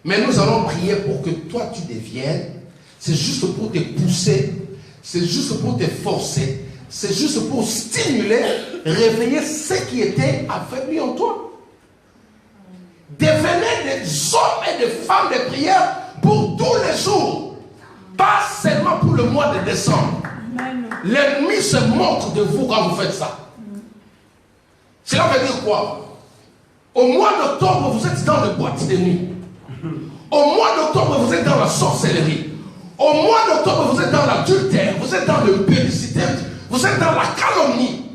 Mais nous allons prier pour que toi, tu deviennes. C'est juste pour te pousser. C'est juste pour te forcer. C'est juste pour stimuler, réveiller ce qui était affaibli en toi. Devenez des hommes et des femmes de prière pour tous les jours. Pas seulement pour le mois de décembre. L'ennemi se moque de vous quand vous faites ça. Cela veut dire quoi? Au mois d'octobre, vous êtes dans le boîte de nuit. Au mois d'octobre, vous êtes dans la sorcellerie. Au mois d'octobre, vous êtes dans l'adultère. Vous êtes dans le publicité. Vous êtes dans la calomnie.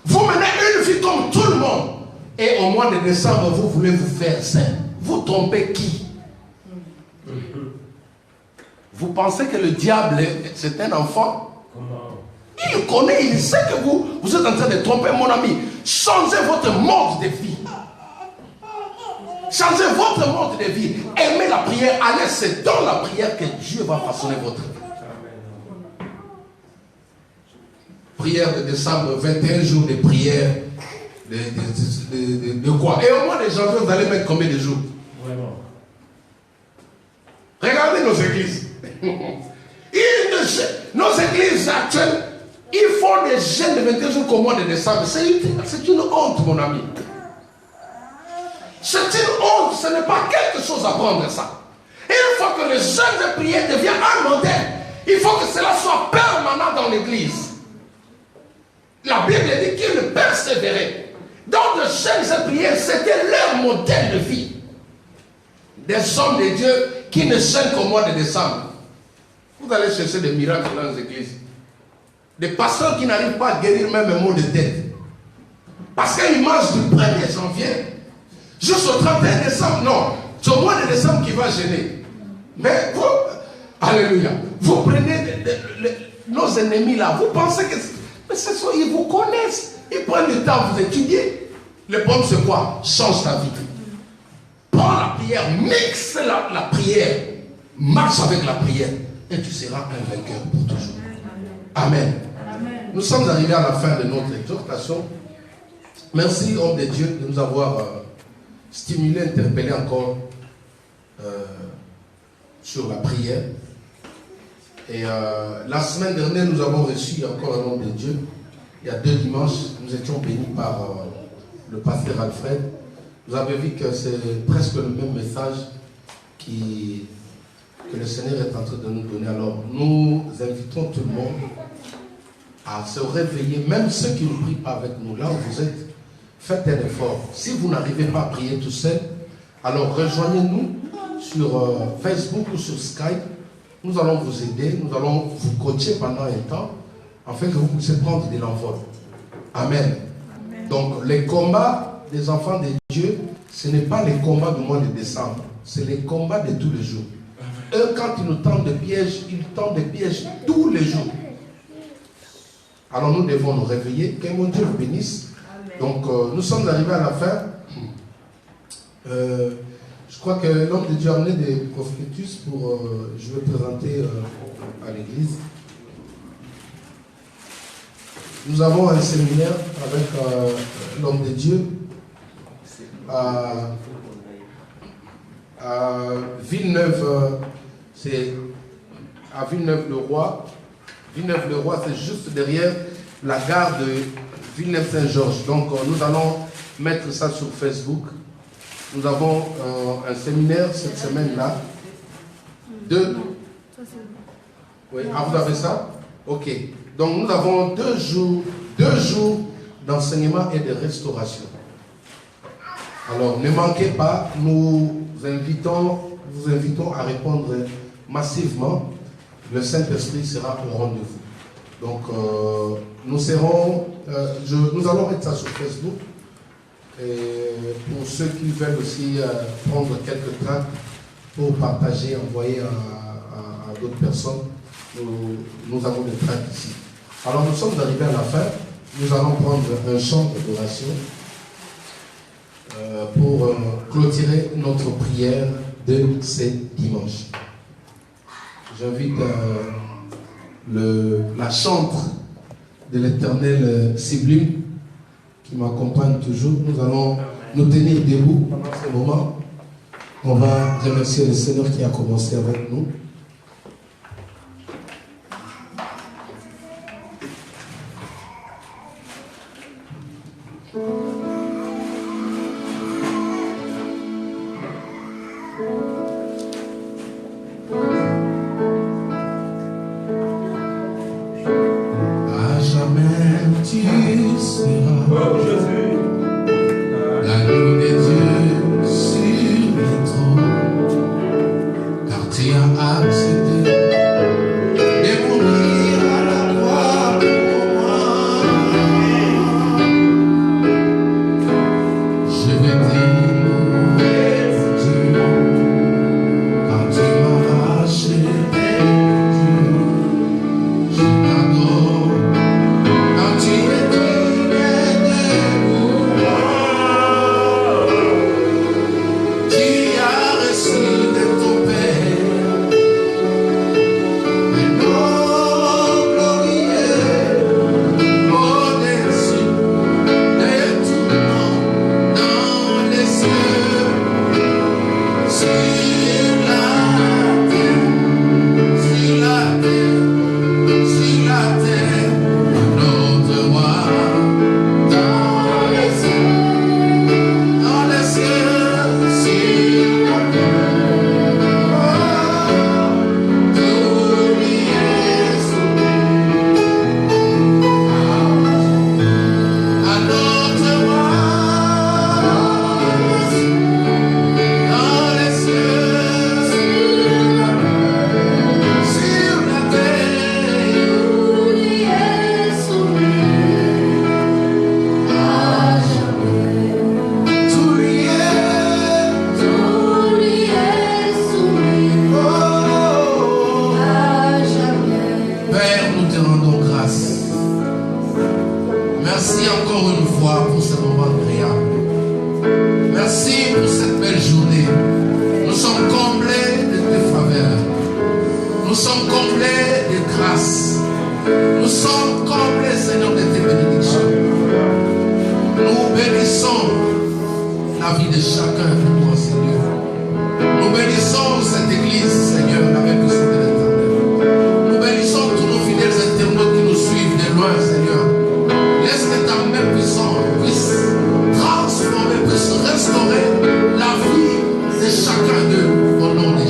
Vous menez une vie comme tout le monde. Et au mois de décembre, vous voulez vous faire saint. Vous trompez qui? Vous pensez que le diable, c'est un enfant? Il le connaît, il sait que vous êtes en train de tromper, mon ami. Changez votre mode de vie. Changez votre mode de vie. Aimez la prière. Allez, c'est dans la prière que Dieu va façonner votre vie. Prière de décembre, 21 jours de prière. De quoi? Et au mois de janvier, vous allez mettre combien de jours? Vraiment. Regardez nos églises. Nos églises actuelles, ils font des jeûnes de 21 jours qu'au mois de décembre. C'est une honte, mon ami. C'est une honte. Ce n'est pas quelque chose à prendre ça. Et il faut que le jeûne de prière devienne un modèle. Il faut que cela soit permanent dans l'église. La Bible dit qu'ils persévéraient. Dans de jeûnes et prières, c'était leur modèle de vie. Des hommes de Dieu qui ne jeûnent qu'au mois de décembre. Vous allez chercher des miracles dans les églises. Des pasteurs qui n'arrivent pas à guérir même un mot de tête. Parce qu'ils mangent du 1er janvier jusqu'au 31 décembre. Non, c'est au mois de décembre qui va gêner. Mais vous, alléluia, vous prenez nos ennemis là, vous pensez que... Mais ce sont, ils vous connaissent. Ils prennent le temps à vous étudier. Le problème c'est quoi? Change ta vie. Prends la prière, mixe la prière, marche avec la prière et tu seras un vainqueur pour toujours. Amen. Amen. Nous sommes arrivés à la fin de notre exhortation. Merci, homme de Dieu, de nous avoir stimulé, interpellé encore sur la prière. Et la semaine dernière, nous avons reçu encore un homme de Dieu. Il y a 2 dimanches, nous étions bénis par le pasteur Alfred. Vous avez vu que c'est presque le même message que le Seigneur est en train de nous donner. Alors, nous invitons tout le monde à se réveiller, même ceux qui ne prient pas avec nous, là où vous êtes, faites un effort. Si vous n'arrivez pas à prier tout seul, alors rejoignez-nous sur Facebook ou sur Skype. Nous allons vous aider, nous allons vous coacher pendant un temps, afin que vous puissiez prendre de l'envol. Amen. Amen. Donc, les combats des enfants de Dieu, ce n'est pas les combats du mois de décembre, c'est les combats de tous les jours. Eux, quand ils nous tendent des pièges, ils tendent des pièges tous les jours. Alors nous devons nous réveiller. Que mon Dieu vous bénisse. Amen. Donc nous sommes arrivés à la fin. Je crois que l'homme de Dieu a amené des prophétus pour... je vais présenter à l'église. Nous avons un séminaire avec l'homme de Dieu à Villeneuve. C'est à Villeneuve-le-Roi. Villeneuve-le-Roi, c'est juste derrière la gare de Villeneuve-Saint-Georges. Donc, nous allons mettre ça sur Facebook. Nous avons un séminaire cette semaine-là. Oui, ah, vous avez ça? Ok. Donc, nous avons 2 jours d'enseignement et de restauration. Alors, ne manquez pas, nous vous invitons à répondre massivement. Le Saint-Esprit sera au rendez-vous. Donc, nous allons mettre ça sur Facebook. Et pour ceux qui veulent aussi prendre quelques tracts pour partager, envoyer à d'autres personnes, nous avons des tracts ici. Alors, nous sommes arrivés à la fin. Nous allons prendre un chant d'adoration pour clôturer notre prière de ce dimanche. J'invite la chantre de l'Éternel sublime qui m'accompagne toujours. Nous allons nous tenir debout pendant ce moment. On va remercier le Seigneur qui a commencé avec nous. Restaurer la vie de chacun d'eux au nom de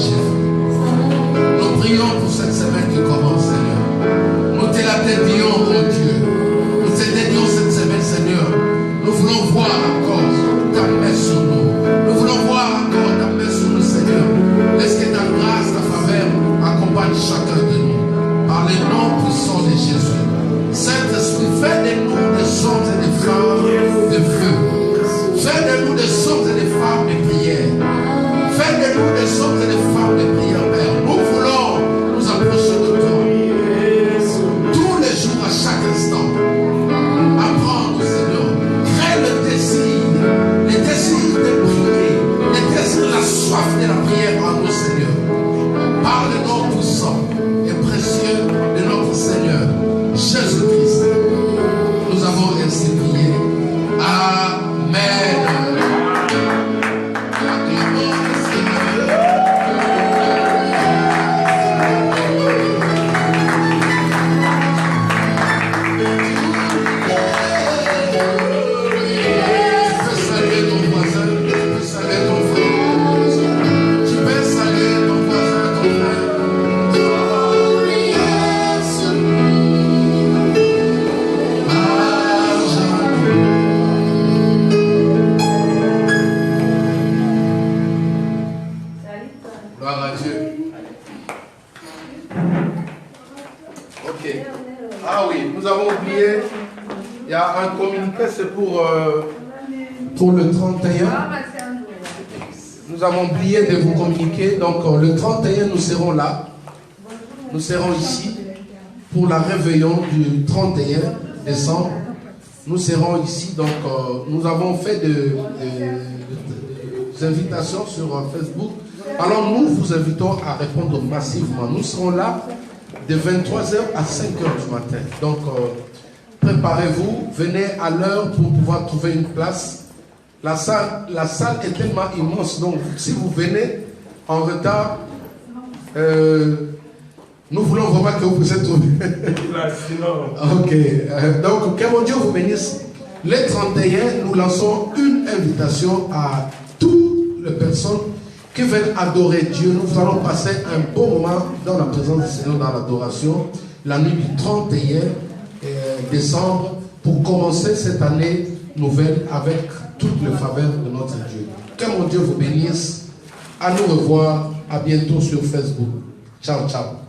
Ok. Ah oui, nous avons oublié. Il y a un communiqué, c'est pour le 31. Nous avons oublié de vous communiquer. Donc le 31, nous serons là. Nous serons ici pour la réveillon du 31 décembre. Nous serons ici. Donc nous avons fait des invitations sur Facebook. Alors nous vous invitons à répondre massivement. Nous serons là de 23h à 5h du matin. Donc préparez-vous, venez à l'heure pour pouvoir trouver une place. La salle est tellement immense, donc si vous venez en retard, nous voulons vraiment que vous puissiez trouver. Ok, donc que mon Dieu vous bénisse. Le 31, nous lançons une invitation à toutes les personnes qui veulent adorer Dieu. Nous allons passer un bon moment dans la présence du Seigneur, dans l'adoration, la nuit du 31 décembre, pour commencer cette année nouvelle avec toutes les faveurs de notre Dieu. Que mon Dieu vous bénisse. À nous revoir. À bientôt sur Facebook. Ciao, ciao.